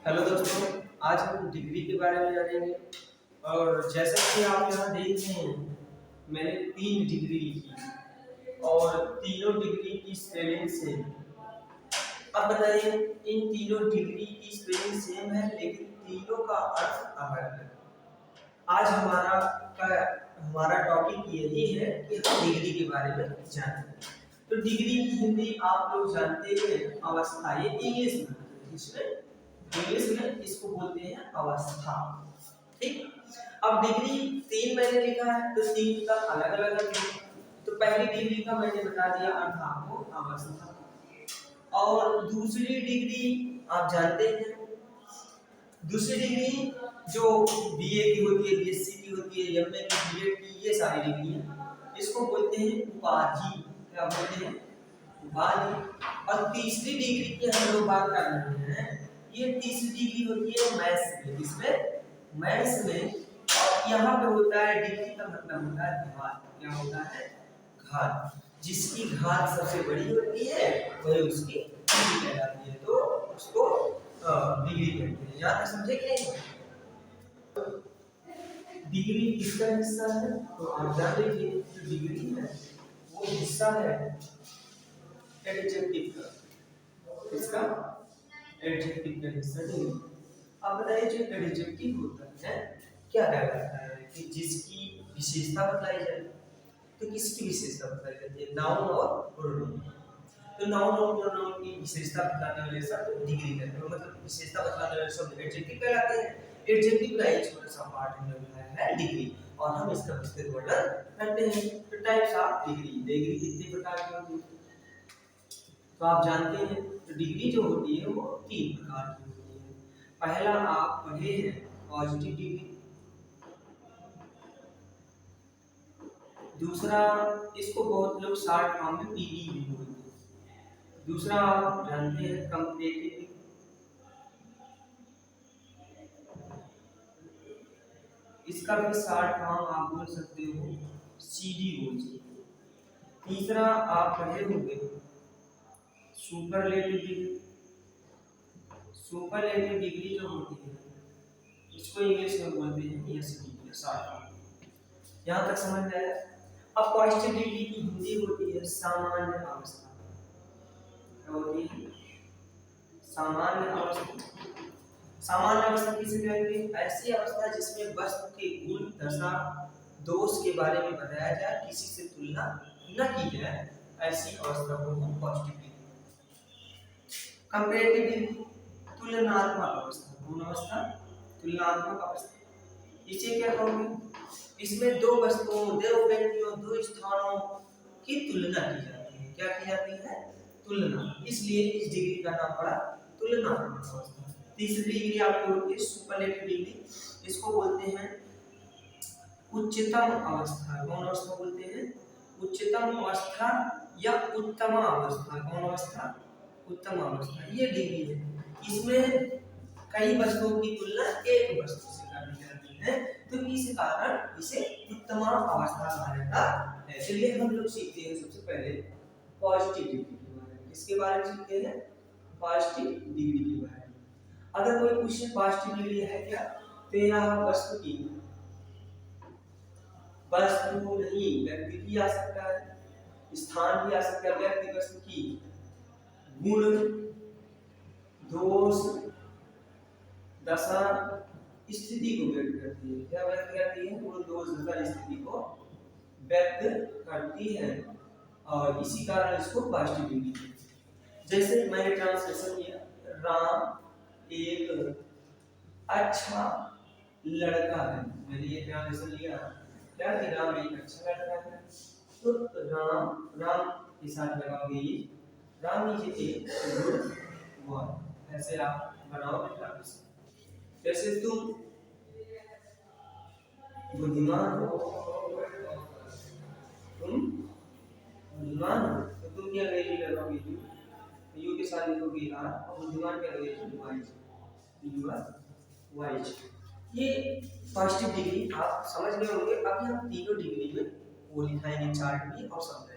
Hello दोस्तों, आज हम डिग्री के बारे में जानेंगे। और जैसा कि आप यहाँ देख रहे हैं, मैंने 3 डिग्री लिखी और तीनों डिग्री की स्पेलिंग सेम। अब बताइए, इन तीनों डिग्री की स्पेलिंग सेम है लेकिन तीनों का अर्थ अलग है। आज हमारा टॉपिक यही है कि हम डिग्री के बारे में जानें। तो डिग्री की हिंदी आप लोग जानते हैं अवस्था। ये इंग्लिश में इसको बोलते हैं अवस्था। ठीक। अब डिग्री 3 मैंने लिखा है तो 3 का अलग अलग अर्थ है। तो पहली डिग्री का मैंने बता दिया अर्थ आपको अवस्था। और दूसरी डिग्री आप जानते हैं, दूसरी डिग्री जो बीए की होती है, बीएससी की होती है, एमए की, बीएड की, ये सारी डिग्री है, इसको बोलते हैं उपाधि। क्या बोलते हैं? उपाधि। और तीसरी डिग्री की हम लोग बात कर रहे हैं, ये तीसरी डिग्री होती है मैथ्स में। इसमें मैथ्स में, और यहाँ पे होता है डिग्री का मतलब होता है घात। क्या होता है? घात। जिसकी घात सबसे बड़ी होती है वही उसकी डिग्री कहलाती है, तो उसको डिग्री कहते हैं। याद समझे कि नहीं? डिग्री किसका हिस्सा है? तो आप जान लीजिए, जो डिग्री है वो हिस्सा है एडजेक्टिव का। किसका? एडजेक्टिव का हिस्सा डिग्री। अब बताइए, जो एडजेक्टिव होता है क्या कहलाता है? कि जिसकी विशेषता बताई जाए। तो किसकी विशेषता बताई जाती है? नाउन और प्रोनाउन। तो नाउन और प्रोनाउन की विशेषता बताने वाले शब्द डिग्री कहते हैं, मतलब विशेषता बताने वाले शब्द एडजेक्टिव कहलाते हैं। एडजेक्टिव का एक छोटा सा पार्ट हमने बनाया है डिग्री, और हम इसका विस्तृत वर्णन करते हैं। तो टाइप्स ऑफ डिग्री। डिग्री कितने प्रकार की होती है तो आप जानते हैं। तो डिग्री जो होती है वो 3 प्रकार की होती है। पहला आप पढ़े हैं पॉजिटिव डिग्री। दूसरा, इसको बहुत लोग शॉर्ट फॉर्म में पीडी भी बोलते हैं। दूसरा आप जानते हैं कंपैरेटिव। इसका भी शॉर्ट फॉर्म आप बोल सकते हो सीडी बोल सकते हो। तीसरा आप पढ़े होंगे सुपरलेटिव डिग्री। सुपरलेटिव डिग्री जो होती है इसको इंग्लिश में बोलते हैं एसडी, शॉर्ट फॉर्म। यहाँ तक समझ में आया? अब पॉजिटिव डिग्री की हिंदी होती है सामान्य अवस्था। क्या होती है? सामान्य अवस्था। सामान्य अवस्था किसे कहते हैं? ऐसी अवस्था जिसमें वस्तु के गुण, दशा, दोष के बारे में बताया जाए, किसी से तुलना न की जाए, ऐसी अवस्था को हम पॉजिटिव डिग्री। कंपैरेटिव डिग्री तुलनात्मक अवस्था। कौन अवस्था? तुलनात्मक अवस्था। इसे क्या कहोगे? इसमें दो वस्तुओं, दो व्यक्तियों, दो स्थानों की तुलना की जाती है। क्या की जाती है? तुलना। इसलिए इस डिग्री का नाम पड़ा तुलनात्मक अवस्था। तीसरी डिग्री आपकी होती है सुपरलेटिव डिग्री। इसको बोलते हैं उच्चतम अवस्था। कौन अवस्था बोलते हैं? उच्चतम अवस्था या उत्तम अवस्था। कौन अवस्था? उत्तम अवस्था। ये डिग्री है, इसमें कई वस्तुओं की तुलना एक वस्तु से करनी जाती है, तो इस कारण इसे उत्तम अवस्था कहा जाता है। चलिए हम लोग सीखते हैं सबसे पहले पॉजिटिव डिग्री के बारे में। किसके बारे में सीखते हैं? पॉजिटिव डिग्री के बारे में। अगर कोई पूछे पॉजिटिव डिग्री है क्या, तो यह वस्तु की, वस्तु नहीं व्यक्ति भी आ सकता है, स्थान भी आ सकता है। व्यक्ति वस्तु की गुण, दोष, दशा, स्थिति को व्यक्त करती है। क्या व्यक्त करती है? गुण, दोष, दशा, स्थिति को व्यक्त करती है, और इसी कारण इसको पॉजिटिव डिग्री। जैसे मैंने ट्रांसलेशन किया, राम एक अच्छा लड़का है। मैंने ये ट्रांसलेशन लिया क्या कि राम एक अच्छा लड़का है। तो राम के साथ लगाओगे ये Ram is a good boy. ऐसे आप बनाओगे ट्रांसलेशन। जैसे तुम बुद्धिमान हो, तुम बुद्धिमान हो, तो तुम क्या वैल्यू लगाओगे? यू के साथ लिखोगे आर, और बुद्धिमान क्या लगेगा? वाइज। You are wise. ये पॉजिटिव डिग्री आप समझ गए होंगे। अभी हम तीनों डिग्री में वो लिखाएंगे चार्ट में और समझाएंगे।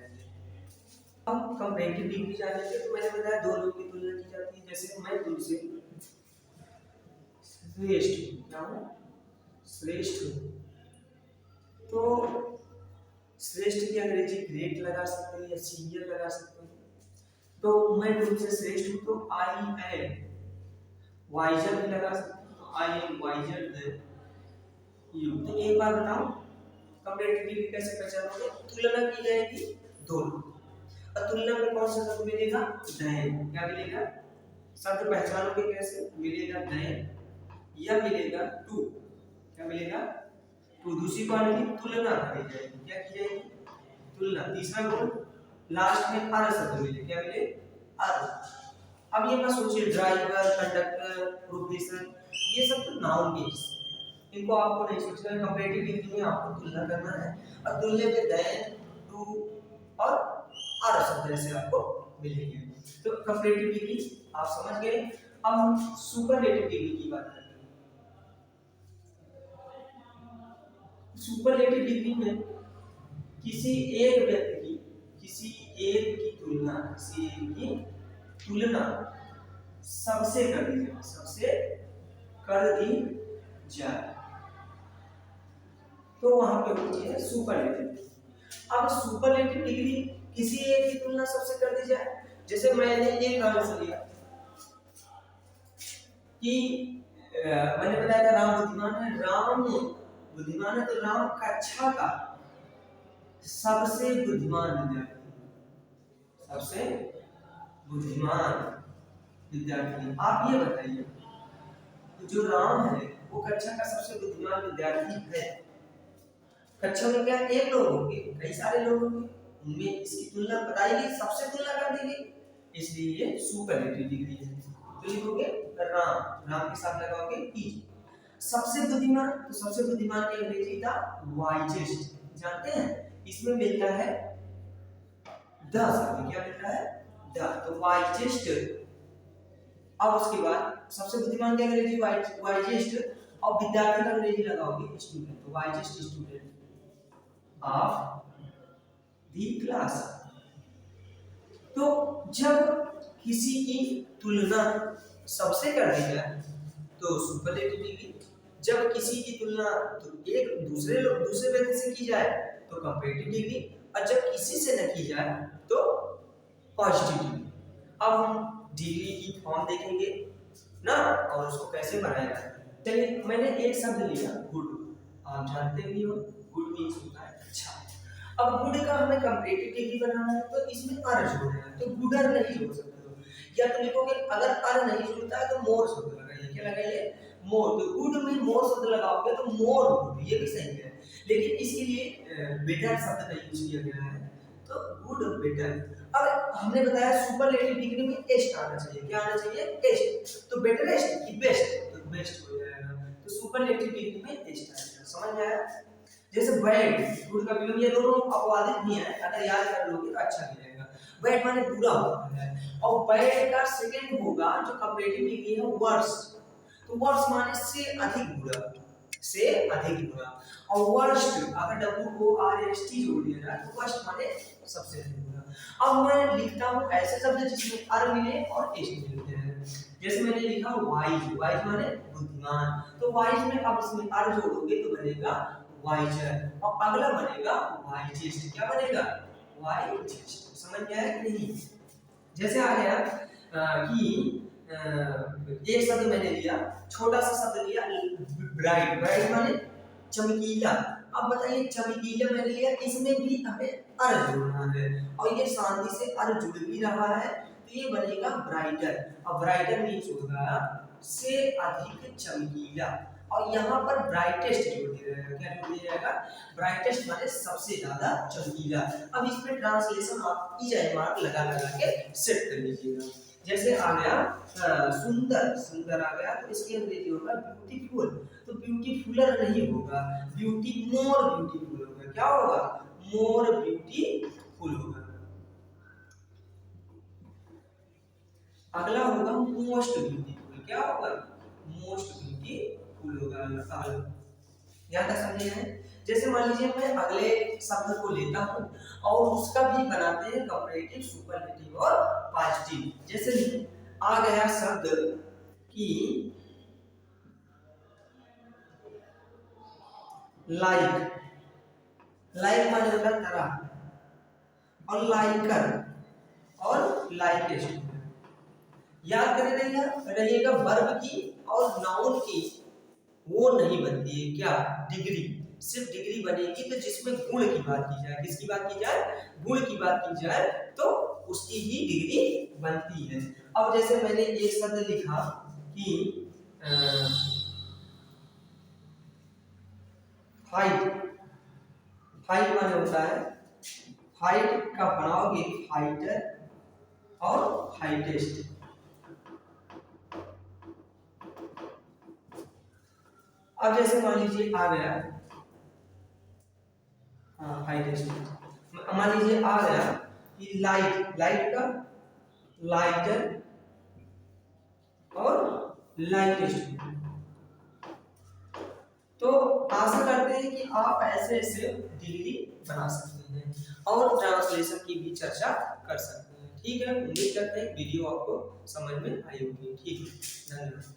अब कंपैरेटिव डिग्री जानेंगे। तो मैंने बताया दो लोग की तुलना की जाती है। जैसे मैं तुमसे श्रेष्ठ, क्या हो? श्रेष्ठ हो। तो श्रेष्ठ की अंग्रेजी ग्रेट लगा सकते हैं या सीनियर लगा सकते हैं। तो मैं तुमसे श्रेष्ठ हूँ तो आई एम वाइजर भी लगा सकते हैं, तो I am visor then you. तो एक बार बताओ कंपैरेटिव डिग्री कैसे पहचानोगे? तुलना की जाएगी दोनों, और तुलना में कौन सा शब्द मिलेगा? देन। क्या मिलेगा? शब्द पहचानोगे कैसे? मिलेगा देन या मिलेगा टू। क्या मिलेगा? टू। दूसरी क्वालिटी तुलना करी जाएगी। क्या की जाएगी? तुलना। तीसरा गुण लास्ट में अर शब्द मिले। क्या मिले? अर। अब ये मत सोचिए ड्राइवर, कंडक्टर, प्रोफेसर, ये सब तो नाउन के हिस्से, इनको आपको नहीं सोचना है। कंपैरेटिव डिग्री में आपको तुलना करना है, और तुलना में देन, टू और अर शब्द ऐसे आपको मिलेंगे। तो कंपैरेटिव डिग्री आप समझ गए। अब हम सुपरलेटिव डिग्री की बात करें। सुपरलेटिव डिग्री में किसी एक व्यक्ति की, किसी एक की तुलना, किसी एक की तुलना सबसे कर दी जाए, सबसे कर दी जाए, तो वहां पे होती है सुपरलेटिव। अब सुपरलेटिव डिग्री किसी एक की तुलना सबसे कर दी जाए, जैसे मैंने एक आंसर लिया कि मैंने बताया था राम बुद्धिमान है, राम बुद्धिमान है, तो राम कक्षा का सबसे बुद्धिमान विद्यार्थी, सबसे बुद्धिमान विद्यार्थी। आप ये बताइए जो राम है वो कक्षा का सबसे बुद्धिमान विद्यार्थी है। कक्षा में क्या एक लोग होंगे, कई सारे लोग होंगे, उनमें इसकी तुलना बताई गई, सबसे तुलना कर दी गई, इसलिए ये सुपरलेटिव डिग्री है। तो लिखोगे राम, राम के साथ लगाओगे ई। सबसे बुद्धिमान, तो सबसे बुद्धिमान की अंग्रेजी था वाइजेस्ट, जानते हैं? इसमें मिलता है द शब्द। क्या मिलता है? द। तो वाइजेस्ट। अब उसके बाद सबसे बुद्धिमान की अंग्रेजी वाइजेस्ट, और विद्यार्थी का अंग्रेजी लगाओगे स्टूडेंट, तो wisest student of the class. तो जब किसी की तुलना सबसे कर दी जाए तो सुपरलेटिव डिग्री, जब किसी की तुलना तो एक दूसरे व्यक्ति से की जाए तो कंपैरेटिव डिग्री, और जब किसी से न की जाए तो पॉजिटिव डिग्री। अब हम डिग्री की फॉर्म देखेंगे ना, और उसको कैसे बनाया जाता है। चलिए मैंने एक शब्द लिया गुड, आप जानते भी हो गुड मीन्स होता है अच्छा। अब गुड का हमें कंपैरेटिव डिग्री बनाना है, तो इसमें अर जोड़ना है, तो गुडर नहीं जोड़ सकते हो, या तो लिखोगे अगर अर नहीं जुड़ता है तो मोर शब्द लगाइए। क्या लगाइए? मोर। तो गुड में मोर शब्द लगाओगे तो मोर गुड, ये भी सही है, लेकिन इसके लिए बेटर शब्द का यूज किया गया है, तो गुड बेटर। अब हमने बताया सुपरलेटिव डिग्री में एस्ट आना चाहिए। क्या आना चाहिए? एस्ट। तो बेटरेस्ट की बेस्ट, तो बेस्ट हो जाएगा, तो सुपरलेटिव डिग्री में एस्ट आएगा। समझ में आया? जैसे बैड, गुड का विलोम, ये दोनों अपवादित नहीं है, अगर याद कर लोगे तो अच्छा मिलेगा। बैड माने बुरा होता है, और बैड का सेकंड होगा जो कंपैरेटिव डिग्री है वर्स, तो वर्स माने से अधिक बुरा, से अधिक बुरा। और वर्स्ट अगर WORST जोड़ दिया जाए तो वर्स्ट माने सबसे अधिक बुरा। अब मैं लिखता हूँ ऐसे शब्द जिसमें अर मिले और एस्ट मिलते हैं, जैसे मैंने लिखा वाइज, वाइज माने बुद्धिमान, तो वाइज में अब इसमें अर जोड़ोगे तो बनेगा वाइजर, और अगला बनेगा वाइजेस्ट। क्या बनेगा? वाइजेस्ट। समझ में आया कि नहीं? जैसे आ गया कि एक शब्द मैंने लिया, छोटा सा शब्द लिया ब्राइट, ब्राइट माने चमकीला। अब बताइए चमकीला मैंने लिया, इसमें भी हमें अर जोड़ना है, और ये शांति से अर जुड़ भी रहा है, तो ये बनेगा ब्राइटर, और ब्राइटर मीन्स होगा से अधिक चमकीला, और यहाँ पर ब्राइटेस्ट जोड़ दिया जाएगा। क्या जोड़ दिया जाएगा? ब्राइटेस्ट माने सबसे ज्यादा चमकीला। अब इसमें ट्रांसलेशन आप ई मार्क लगा लगा के सेट कर लीजिएगा। जैसे आ गया सुंदर, सुंदर आ गया, तो इसकी अंग्रेजी होगा ब्यूटीफुल, तो ब्यूटीफुलर नहीं होगा, ब्यूटी मोर ब्यूटीफुल होगा। क्या होगा? मोर ब्यूटीफुल होगा। अगला होगा मोस्ट ब्यूटीफुल। क्या होगा? मोस्ट ब्यूटीफुल होगा। यहाँ तक समझे हैं? जैसे मान लीजिए मैं अगले शब्द को लेता हूँ और उसका भी बनाते हैं कंपैरेटिव, सुपरलेटिव और पॉजिटिव। जैसे आ गया शब्द कि लाइक, लाइक माने होता है तरह, और लाइकर और लाइकेस्ट। याद करें रहिएगा वर्ब की और नाउन की वो नहीं बनती है क्या, डिग्री। सिर्फ डिग्री बनेगी तो जिसमें गुण की बात की जाए, किसकी बात की जाए, गुण की बात की जाए, तो उसकी ही डिग्री बनती है। अब जैसे मैंने एक शब्द लिखा कि फाइट, फाइट माने होता है, फाइट का बनाओगे फाइटर और फाइटेस्ट। अब जैसे मान लीजिए आ गया, हाँ फाइटेस्ट, मान लीजिए आ गया कि लाइट, लाइट का लाइटर और लाइटेस्ट। तो आशा करते हैं कि आप ऐसे ऐसे डिग्री बना सकते हैं और ट्रांसलेशन की भी चर्चा कर सकते हैं। ठीक है, उम्मीद करते हैं वीडियो आपको समझ में आई होगी। ठीक है, धन्यवाद।